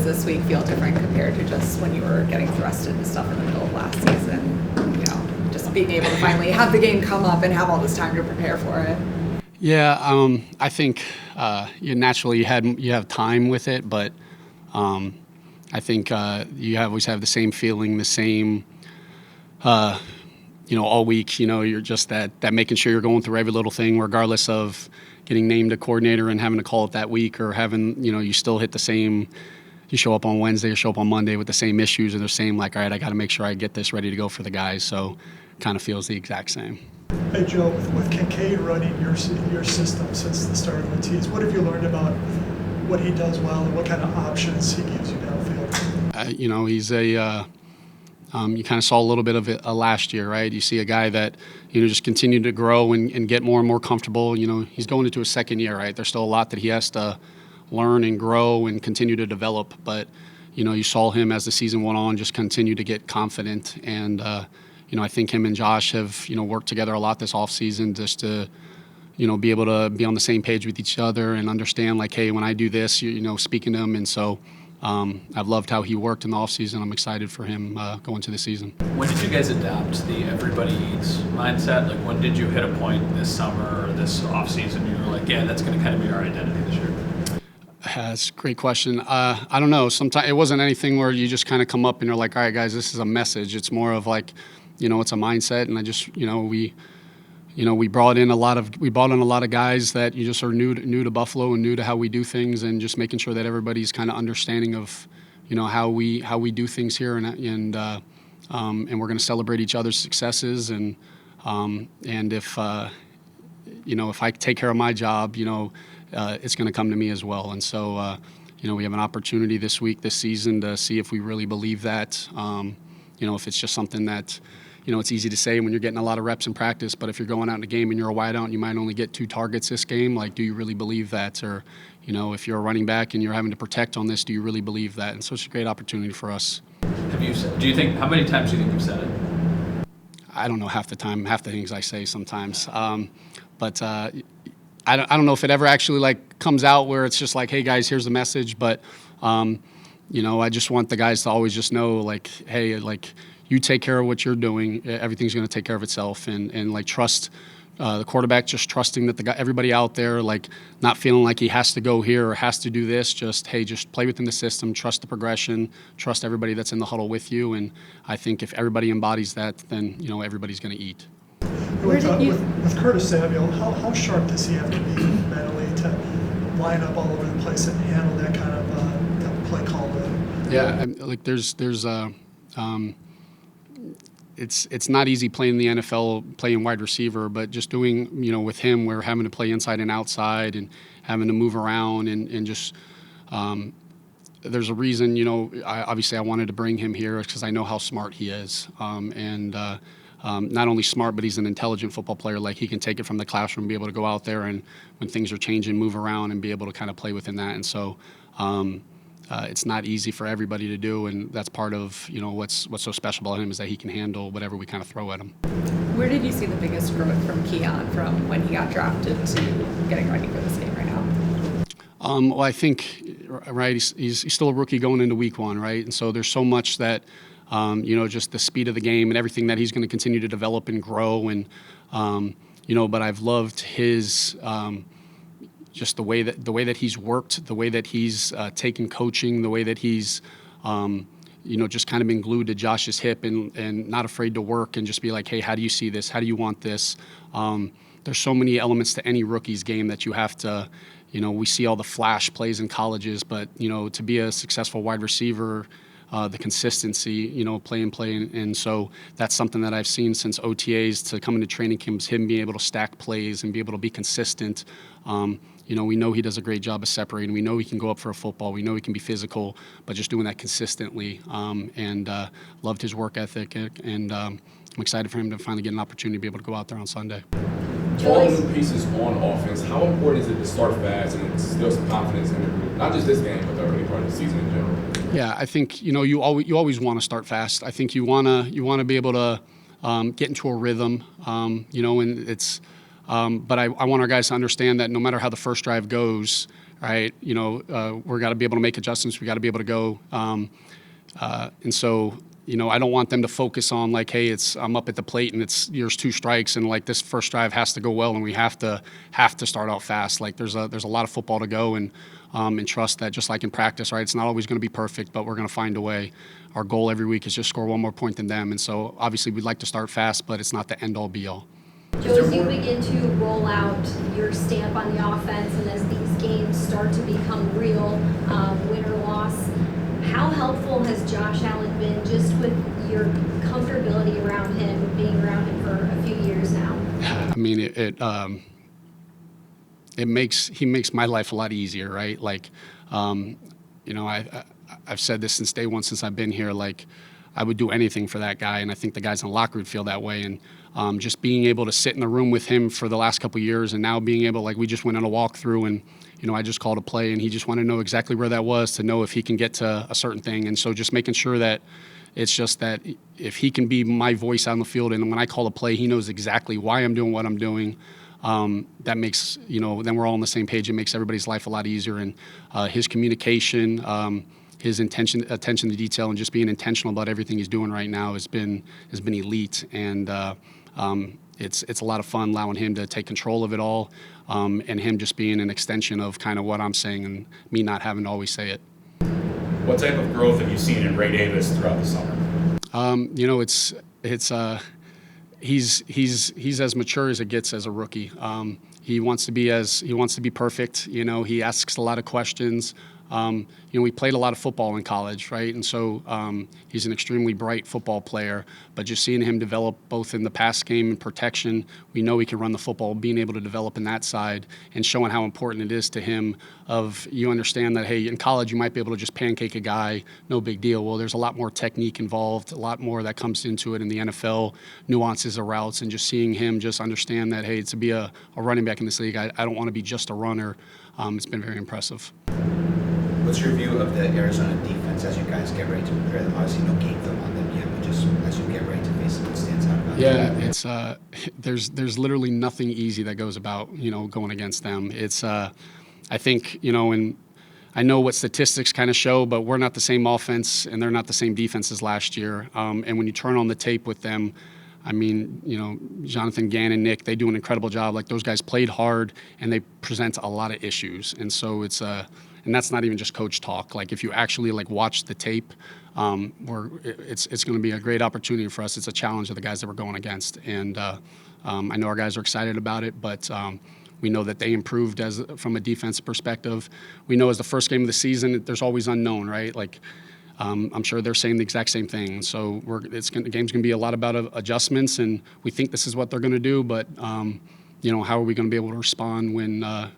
this week feel different compared to just when you were getting thrusted and stuff in the middle of last season? You know, just being able to finally have the game come up and have all this time to prepare for it. Yeah, I think naturally you have time with it, but I think you always have the same feeling, the same. All week, you're just that making sure you're going through every little thing, regardless of getting named a coordinator and having to call it that week, or having, you still hit the same. You show up on Wednesday or show up on Monday with the same issues, and they're same like, all right, I got to make sure I get this ready to go for the guys. So, kind of feels the exact same. Hey Joe, with Kincaid running your system since the start of the tease, what have you learned about what he does well and what kind of options he gives you downfield? He's a. You kind of saw a little bit of it last year, right? You see a guy that, just continued to grow and get more and more comfortable. He's going into his second year, right? There's still a lot that he has to learn and grow and continue to develop. But, you saw him as the season went on just continue to get confident. And, I think him and Josh have, worked together a lot this offseason just to, be able to be on the same page with each other and understand, like, hey, when I do this, speaking to him. And so, I've loved how he worked in the offseason. I'm excited for him going to the season. When did you guys adopt the everybody eats mindset? Like, when did you hit a point this summer or this offseason you were like, yeah, that's going to kind of be our identity this year? That's a great question. I don't know. Sometimes it wasn't anything where you just kind of come up and you're like, all right, guys, this is a message. It's more of like, it's a mindset. And I just, we brought in a lot of guys that you just are new to Buffalo and new to how we do things, and just making sure that everybody's kind of understanding of, how we do things here, and we're going to celebrate each other's successes, and if if I take care of my job, it's going to come to me as well, and so we have an opportunity this season to see if we really believe that, if it's just something that. It's easy to say when you're getting a lot of reps in practice, but if you're going out in a game and you're a wideout and you might only get 2 targets this game, like, do you really believe that? Or, if you're a running back and you're having to protect on this, do you really believe that? And so it's a great opportunity for us. How many times do you think you've said it? I don't know half the things I say sometimes. But I don't know if it ever actually, like, comes out where it's just like, hey, guys, here's the message. But, I just want the guys to always just know, like, hey, like, you take care of what you're doing. Everything's going to take care of itself, and like, trust the quarterback. Just trusting that everybody out there, like, not feeling like he has to go here or has to do this. Just play within the system. Trust the progression. Trust everybody that's in the huddle with you. And I think if everybody embodies that, then everybody's going to eat. With Curtis Samuel, how sharp does he have to be mentally to line up all over the place and handle that kind of play call? Yeah, like there's It's not easy playing the NFL, playing wide receiver, but just doing, with him, we're having to play inside and outside and having to move around and just there's a reason, I wanted to bring him here because I know how smart he is. Not only smart, but he's an intelligent football player. Like, he can take it from the classroom, be able to go out there and when things are changing, move around and be able to kind of play within that. And so, it's not easy for everybody to do, and that's part of what's so special about him is that he can handle whatever we kind of throw at him. Where did you see the biggest growth from Keon from when he got drafted to getting ready for this game right now? Well, I think he's still a rookie going into week 1, right? And so there's so much that just the speed of the game and everything that he's going to continue to develop and grow, and but I've loved his. Just the way that he's worked, the way that he's taken coaching, the way that he's, just kind of been glued to Josh's hip and not afraid to work and just be like, hey, how do you see this? How do you want this? There's so many elements to any rookie's game that you have to, we see all the flash plays in colleges, but, to be a successful wide receiver, the consistency, play. And so that's something that I've seen since OTAs to come into training camps, him being able to stack plays and be able to be consistent. We know he does a great job of separating. We know he can go up for a football. We know he can be physical, but just doing that consistently. Loved his work ethic, and I'm excited for him to finally get an opportunity to be able to go out there on Sunday. All new pieces on offense, how important is it to start fast and instill some confidence in the group? Not just this game, but the early part of the season in general. Yeah, I think you always want to start fast. I think you wanna be able to get into a rhythm, and it's. But I want our guys to understand that no matter how the first drive goes, right? We're got to be able to make adjustments. We got to be able to go. And so, I don't want them to focus on like, hey, I'm up at the plate and it's yours 2 strikes and like this first drive has to go well and we have to start out fast. Like there's a lot of football to go and trust that just like in practice, right? It's not always going to be perfect, but we're going to find a way. Our goal every week is just score 1 more point than them. And so obviously we'd like to start fast, but it's not the end all be all. Joe, as you begin to roll out your stamp on the offense and as these games start to become real, win or loss, how helpful has Josh Allen been just with your comfortability around him, being around him for a few years now? I mean, he makes my life a lot easier, right? Like, I've said this since day one, since I've been here. Like, I would do anything for that guy, and I think the guys in the locker room feel that way. And just being able to sit in the room with him for the last couple of years, and now being able, like, we just went on a walkthrough, and I just called a play, and he just wanted to know exactly where that was to know if he can get to a certain thing. And so just making sure that it's just that if he can be my voice out on the field, and when I call a play, he knows exactly why I'm doing what I'm doing. That makes, then we're all on the same page. It makes everybody's life a lot easier. And his communication, his attention to detail, and just being intentional about everything he's doing right now has been elite. And it's a lot of fun allowing him to take control of it all, and him just being an extension of kind of what I'm saying and me not having to always say it. What type of growth have you seen in Ray Davis throughout the summer? He's as mature as it gets as a rookie. He wants to be perfect. He asks a lot of questions. We played a lot of football in college, right? And so he's an extremely bright football player, but just seeing him develop both in the pass game and protection, we know he can run the football, being able to develop in that side and showing how important it is to him you understand that, hey, in college you might be able to just pancake a guy, no big deal. Well, there's a lot more technique involved, a lot more that comes into it in the NFL, nuances of routes, and just seeing him just understand that, hey, to be a running back in this league, I don't want to be just a runner. It's been very impressive. What's your view of the Arizona defense as you guys get ready to prepare them? Obviously, no game film on them yet, but just as you get ready to face them, what stands out about them? Yeah, it's there's literally nothing easy that goes about going against them. It's I think and I know what statistics kind of show, but we're not the same offense and they're not the same defense as last year. And when you turn on the tape with them, I mean, Jonathan Gannon, Nick, they do an incredible job. Like those guys played hard and they present a lot of issues, and so it's and that's not even just coach talk. Like if you actually watch the tape, it's going to be a great opportunity for us. It's a challenge of the guys that we're going against, and I know our guys are excited about it, but we know that they improved from a defense perspective. We know as the first game of the season, there's always unknown, right? Like I'm sure they're saying the exact same thing. So the game's going to be a lot about adjustments, and we think this is what they're going to do, but how are we going to be able to respond when?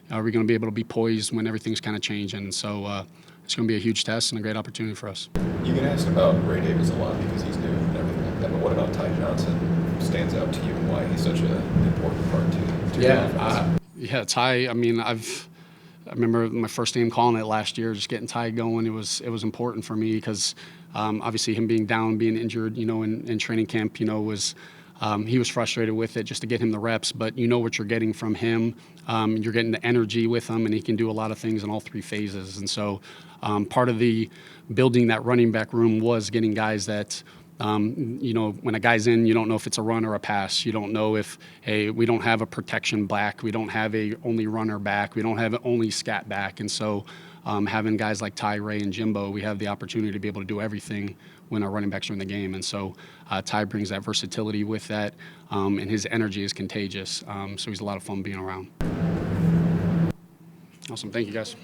Are we going to be able to be poised when everything's kind of changing? And so it's going to be a huge test and a great opportunity for us. You get asked about Ray Davis a lot because he's new and everything like that, but what about Ty Johnson stands out to you and why he's such an important part to Yeah, Ty, I mean, I remember my first game calling it last year, just getting Ty going. It was important for me because obviously him being down, being injured, in training camp, was he was frustrated with it just to get him the reps, but what you're getting from him. You're getting the energy with him, and he can do a lot of things in all 3 phases. And so part of the building that running back room was getting guys that, when a guy's in, you don't know if it's a run or a pass. You don't know if, hey, we don't have a protection back. We don't have a only runner back. We don't have an only scat back. And so having guys like Ty, Ray, and Jimbo, we have the opportunity to be able to do everything when our running backs are in the game. And so Ty brings that versatility with that, and his energy is contagious. So he's a lot of fun being around. Awesome. Thank you, guys.